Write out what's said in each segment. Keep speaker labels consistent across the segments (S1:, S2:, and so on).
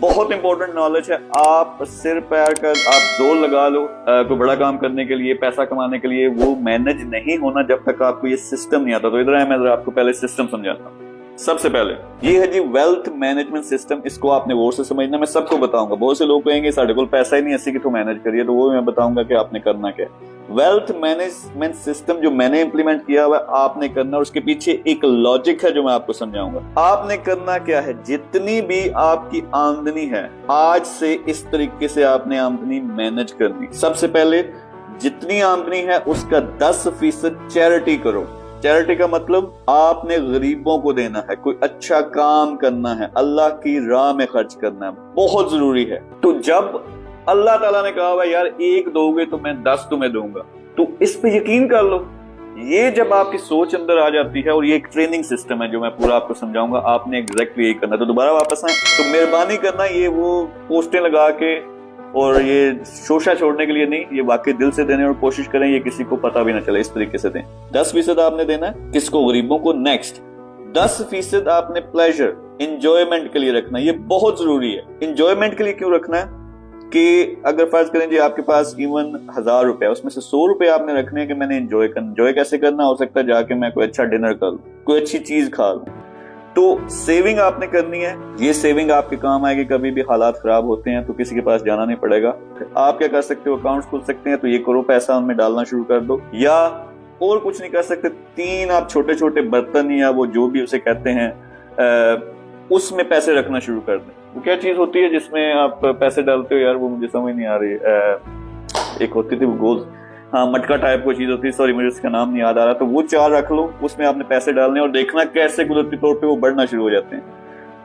S1: बहुत important knowledge है। आप सिर पैर का आप जोर लगा लो कोई बड़ा काम करने के लिए, पैसा कमाने के लिए, वो मैनेज नहीं होना जब तक आपको ये सिस्टम नहीं आता। तो इधर है, मैं आपको पहले सिस्टम समझाता हूँ। सबसे पहले ये है जी वेल्थ मैनेजमेंट सिस्टम। इसको आपने गौर से समझना, मैं सबको बताऊंगा। बहुत से लोग कहेंगे साढ़े को पैसा ही नहीं, ऐसे कि तो मैनेज करिए, तो वो मैं बताऊंगा कि आपने करना क्या है। वेल्थ मैनेजमेंट सिस्टम जो मैंने इंप्लीमेंट किया हुआ है, आपने करना, और उसके पीछे एक लॉजिक है जो मैं आपको समझाऊंगा। आपने करना क्या है, जितनी भी आपकी आमदनी है, आज से इस तरीके से आपने आमदनी मैनेज करनी। सबसे पहले जितनी आमदनी है उसका 10% चैरिटी करो। चैरिटी का मतलब आपने गरीबों को देना है, कोई अच्छा काम करना है, अल्लाह की राह में खर्च करना है, बहुत जरूरी है। तो जब अल्लाह ताला ने कहा हुआ यार 1 दोगे तो मैं 10 तुम्हें दूंगा, तो इस पे यकीन कर लो। ये जब आपकी सोच अंदर आ जाती है, और ये एक ट्रेनिंग सिस्टम है जो मैं पूरा आपको समझाऊंगा, आपने एग्जैक्टली यही करना। तो दोबारा वापस आए तो मेहरबानी करना, ये वो पोस्टें लगा के और ये शोशा छोड़ने के लिए नहीं, ये वाकई दिल से देने और कोशिश करें ये किसी को पता भी ना चले, इस तरीके से दें। 10% आपने देना है किसको, गरीबों को। नेक्स्ट 10% आपने प्लेजर इंजॉयमेंट के लिए रखना है। ये बहुत जरूरी है। इंजॉयमेंट के लिए क्यों रखना है कि अगर फर्ज करें जी आपके पास इवन 1000 रुपए, उसमें से 100 रुपए आपने रखने हैं कि मैंने एंजॉय करना। एंजॉय कैसे करना, हो सकता है जाके मैं कोई अच्छा डिनर कर लूं, कोई अच्छी चीज खा लूं। तो सेविंग आपने करनी है। ये सेविंग आपके काम आएगी, कभी भी हालात खराब होते हैं तो किसी के पास जाना नहीं पड़ेगा। आप क्या कर सकते हो, अकाउंट्स खोल सकते हैं, तो ये करो, पैसा उनमें डालना शुरू कर दो। या और कुछ नहीं कर सकते, 3 आप छोटे छोटे बर्तन या वो जो भी उसे कहते हैं उसमें पैसे रखना शुरू कर दें। वो क्या चीज होती है जिसमें आप पैसे डालते हो, यार वो मुझे समझ नहीं आ रही। एक होती थी वो गोल, हाँ मटका टाइप कोई चीज होती है, सॉरी मुझे इसका नाम नहीं याद आ रहा। तो वो 4 रख लो, उसमें आपने पैसे डालने और देखना कैसे कुदरती तौर पे वो बढ़ना शुरू हो जाते हैं।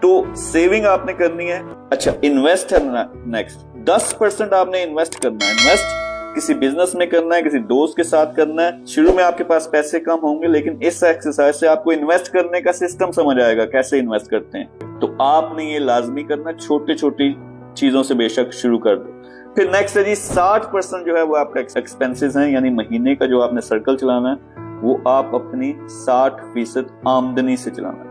S1: तो सेविंग आपने करनी है। अच्छा, इन्वेस्ट है नेक्स्ट। 10% आपने इन्वेस्ट करना है। इन्वेस्ट किसी बिजनेस में करना है, किसी दोस्त के साथ करना है। शुरू में आपके पास पैसे कम होंगे, लेकिन इस एक्सरसाइज से आपको इन्वेस्ट करने का सिस्टम समझ आएगा, कैसे इन्वेस्ट करते हैं। तो आपने ये लाजमी करना, छोटी छोटी चीजों से बेशक शुरू कर दो। फिर नेक्स्ट है जी 60% जो है वो आपका एक्सपेंसेस हैं, यानी महीने का जो आपने सर्कल चलाना है वो आप अपनी 60% आमदनी से चलाना है।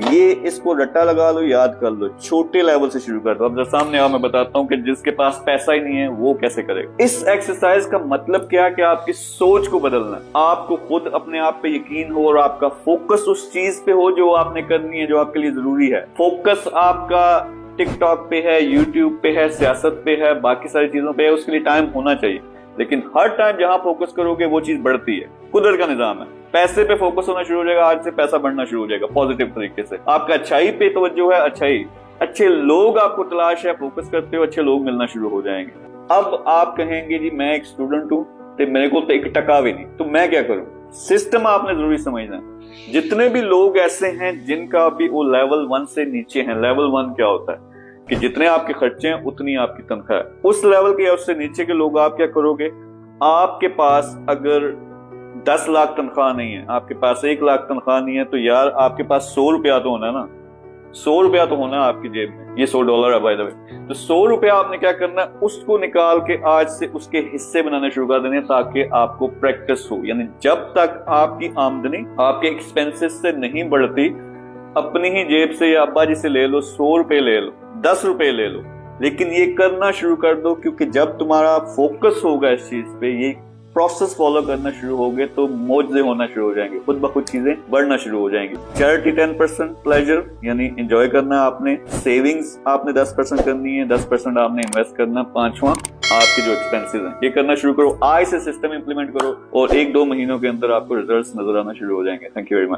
S1: ये इसको रट्टा लगा लो, याद कर लो, छोटे लेवल से शुरू कर दो। अब जब सामने आओ मैं बताता हूँ कि जिसके पास पैसा ही नहीं है वो कैसे करेगा। इस एक्सरसाइज का मतलब क्या है कि आपकी सोच को बदलना है। आपको खुद अपने आप पे यकीन हो और आपका फोकस उस चीज पे हो जो आपने करनी है, जो आपके लिए जरूरी है। फोकस आपका टिकटॉक पे है, यूट्यूब पे है, सियासत पे है, बाकी सारी चीजों पे है, उसके लिए टाइम होना चाहिए। लेकिन हर टाइम जहां फोकस करोगे वो चीज बढ़ती है। कुदरत का निजाम है। पैसे पे फोकस होना शुरू हो जाएगा, आज से पैसा बढ़ना शुरू हो जाएगा पॉजिटिव तरीके से। आपका अच्छाई पे तवज्जो है, अच्छाई, अच्छे लोग आपको तलाश है, फोकस करते हो, अच्छे लोग मिलना शुरू हो जाएंगे। अब आप कहेंगे जी मैं एक स्टूडेंट हूं तो मेरे को तो 1 टका भी नहीं, तो मैं क्या करूं। सिस्टम आपने जरूरी समझना है। जितने भी लोग ऐसे हैं जिनका भी वो लेवल 1 से नीचे है। लेवल 1 क्या होता है कि जितने आपके खर्चे हैं उतनी आपकी तनख्वाह है। उस लेवल के या उससे नीचे के लोग आप क्या करोगे, आपके पास अगर 10 लाख तनख्वाह नहीं है, आपके पास 1 लाख तनख्वाह नहीं है, तो यार आपके पास 100 रुपया तो होना है ना। 100 रुपया तो होना है आपकी जेब में। ये $100 है बाय द वे। तो 100 रुपया आपने क्या करना है, उसको निकाल के आज से उसके हिस्से बनाने शुरू कर देने, ताकि आपको प्रैक्टिस हो। यानी जब तक आपकी आमदनी आपके एक्सपेंसेस से नहीं बढ़ती, अपनी ही जेब से या अब्बा जी से ले लो, 100 रुपए ले लो, 10 रुपए ले लो, लेकिन ये करना शुरू कर दो। क्योंकि जब तुम्हारा फोकस होगा इस चीज पे, ये प्रोसेस फॉलो करना शुरू होगे, तो मौजे होना शुरू हो जाएंगे, खुद ब खुद चीजें बढ़ना शुरू हो जाएंगी। चैरिटी 10%, प्लेजर यानी एंजॉय करना आपने, सेविंग्स आपने 10% करनी है, 10% आपने इन्वेस्ट करना, 5वां आपके जो एक्सपेंसेस हैं ये करना शुरू करो। आज से सिस्टम इंप्लीमेंट करो और 1-2 महीनों के अंदर आपको रिजल्ट्स नजर आना शुरू हो जाएंगे। Thank you very much.